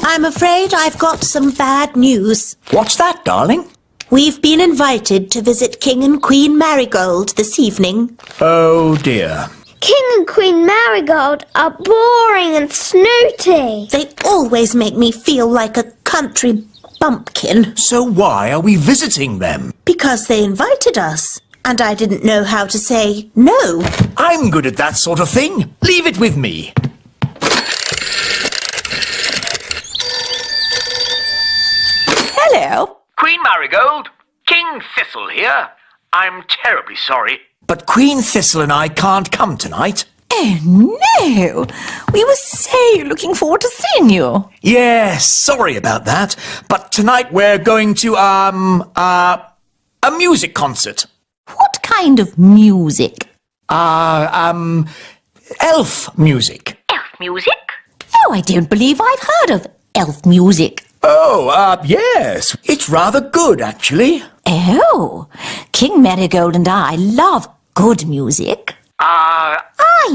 I'm afraid I've got some bad news. What's that, darling? We've been invited to visit King and Queen Marigold this evening. Oh, dear. King and Queen Marigold are boring and snooty. They always make me feel like a country bumpkin. So why are we visiting them? Because they invited us, and I didn't know how to say no. I'm good at that sort of thing. Leave it with me. Hello. Queen Marigold, King Thistle here. I'm terribly sorry. But Queen Thistle and I can't come tonight. Oh, no. We were so looking forward to seeing you. Yes, sorry about that. But tonight we're going to, a music concert. What kind of music? Elf music. Elf music? Oh, I don't believe I've heard of elf music. Oh, yes. It's rather good, actually. Oh, King Marigold and I love good music. I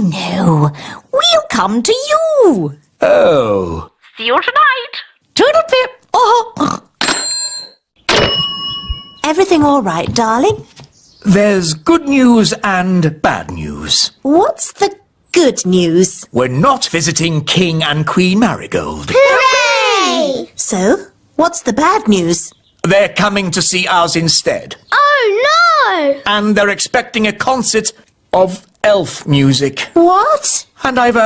know. We'll come to you. Oh. See you tonight. Toodle-pip. Oh. Everything all right, darling? There's good news and bad news. What's the good news? We're not visiting King and Queen Marigold. Hooray! So, what's the bad news? They're coming to see us instead. Oh, no! And they're expecting a concert of elf music. What? And I've,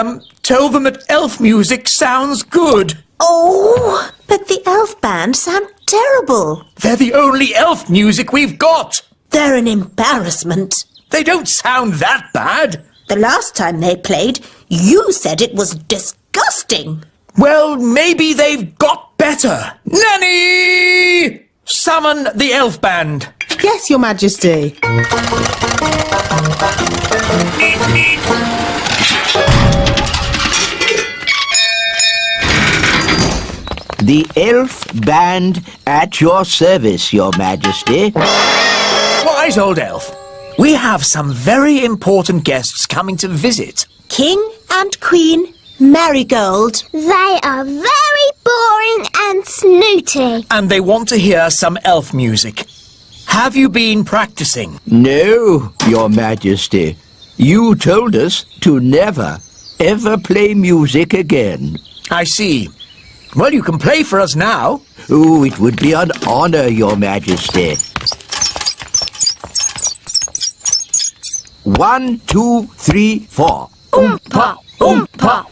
told them that elf music sounds good. Oh, but the elf band sound terrible. They're the only elf music we've got. They're an embarrassment. They don't sound that bad. The last time they played, you said it was disgusting. Well, maybe they've got better. Nanny! Summon the elf band. Yes, Your Majesty. The elf band at your service, Your Majesty. Wise old elf. We have some very important guests coming to visit. King and Queen Marigold. They are very boring and snooty. And they want to hear some elf music. Have you been practicing? No, Your Majesty. You told us to never, ever play music again. I see. Well, you can play for us now. Oh, it would be an honor, Your Majesty. 1, 2, 3, 4. Oompa, oompa,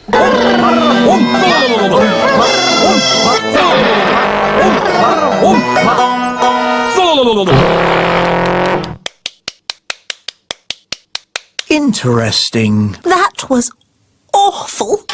Interesting. That was awful.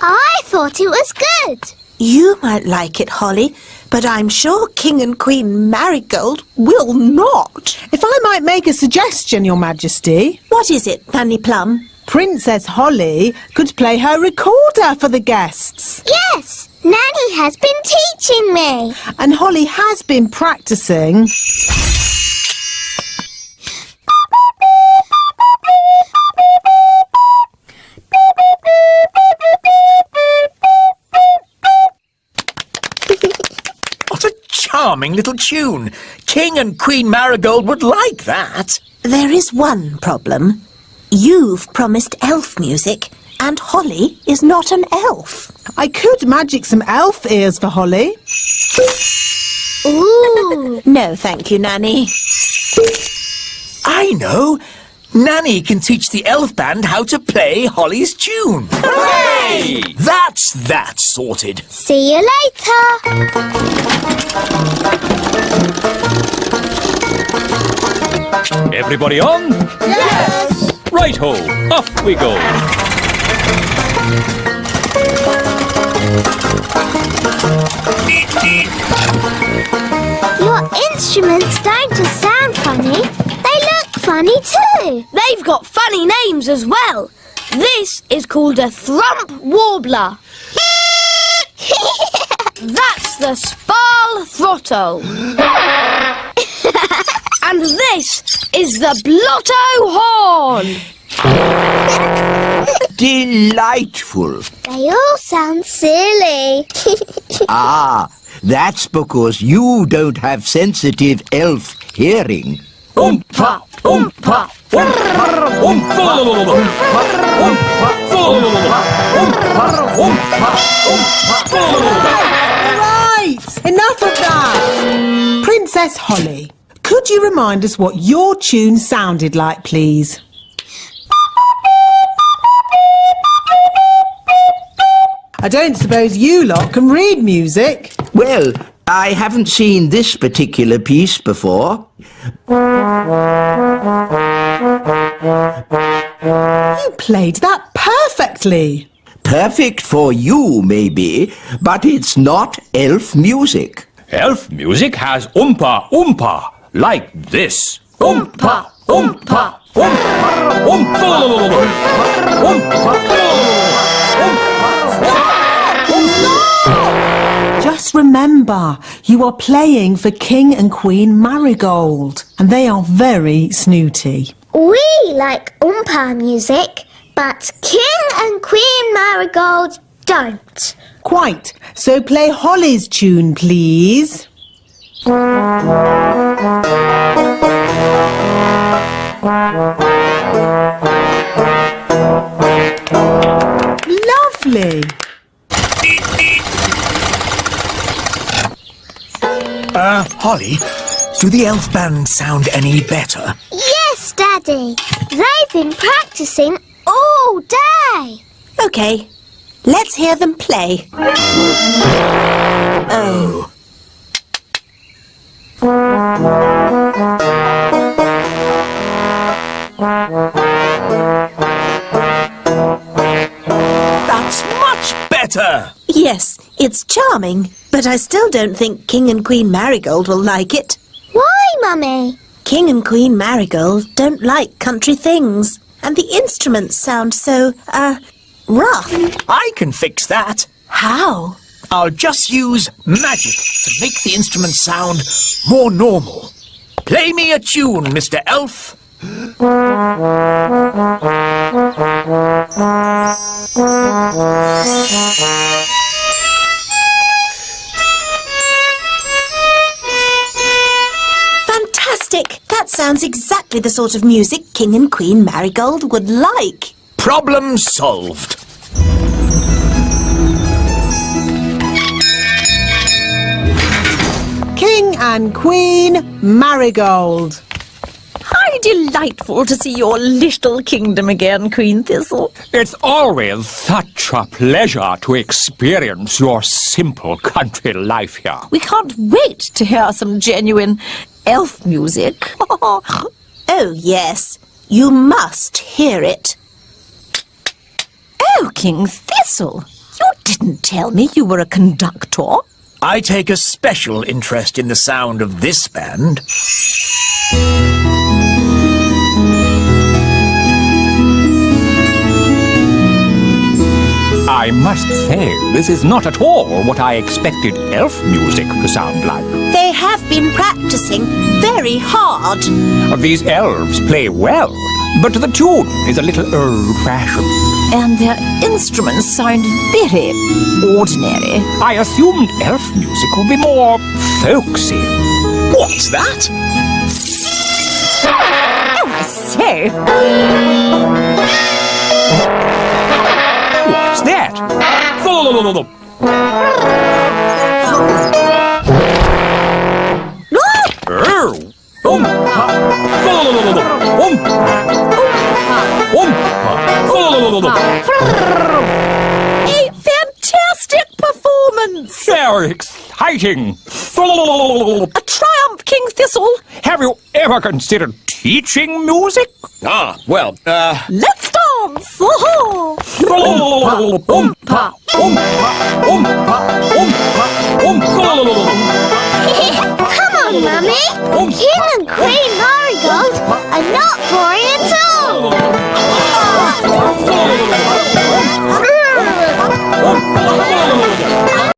I thought it was good. You might like it, Holly, but I'm sure King and Queen Marigold will not. If I might make a suggestion, Your Majesty, What is it, Nanny Plum? Princess Holly could play her recorder for the guests. Yes, Nanny has been teaching me. And Holly has been practicing. What a charming little tune. King and Queen Marigold would like that. There is one problem. You've promised elf music, and Holly is not an elf. I could magic some elf ears for Holly. Ooh. No, thank you, Nanny. I know. Nanny can teach the elf band how to play Holly's tune. Hooray! That's that sorted. See you later. Everybody on? Yes. Right-ho, off we go. Your instruments don't just sound funny, they look funny too. They've got funny names as well. This is called a thrump warbler. That's the spal throttle. And this is the blotto horn. Delightful. They all sound silly. Ah, that's because you don't have sensitive elf hearing. Oompa, oompa, oompa, Right, enough of that. Princess Holly, could you remind us what your tune sounded like, please? I don't suppose you lot can read music. Well, I haven't seen this particular piece before. You played that perfectly. Perfect for you, maybe, but it's not elf music. Elf music has oompa, oompa, like this. Oompa, oompa, oompa, Just remember, you are playing for King and Queen Marigold, and they are very snooty. We like Oompa music, but King and Queen Marigold don't. Quite. So play Holly's tune, please. Lovely. Holly, do the elf band sound any better? Yes, Daddy. They've been practicing all day. OK, let's hear them play. Oh. That's much better! Yes, it's charming, but I still don't think King and Queen Marigold will like it. Why, Mummy? King and Queen Marigold don't like country things, and the instruments sound so, rough. I can fix that. How? I'll just use magic to make the instrument sound more normal. Play me a tune, Mr. Elf. Fantastic! That sounds exactly the sort of music King and Queen Marigold would like. Problem solved. King and Queen Marigold. How delightful to see your little kingdom again, Queen Thistle. It's always such a pleasure to experience your simple country life here. We can't wait to hear some genuine elf music. Oh, yes. You must hear it. Oh, King Thistle, you didn't tell me you were a conductor. I take a special interest in the sound of this band. I must say, this is not at all what I expected elf music to sound like. They have been practicing very hard. These elves play well, but the tune is a little old-fashioned. And their instruments sound very ordinary. I assumed elf music would be more folksy. What's that? Oh, I say. What's that? A fantastic performance! Very exciting! A triumph, King Thistle! Have you ever considered teaching music? Well, Let's dance! Oh-ho! Come on, Mummy. King and Queen Marigold are not boring at all.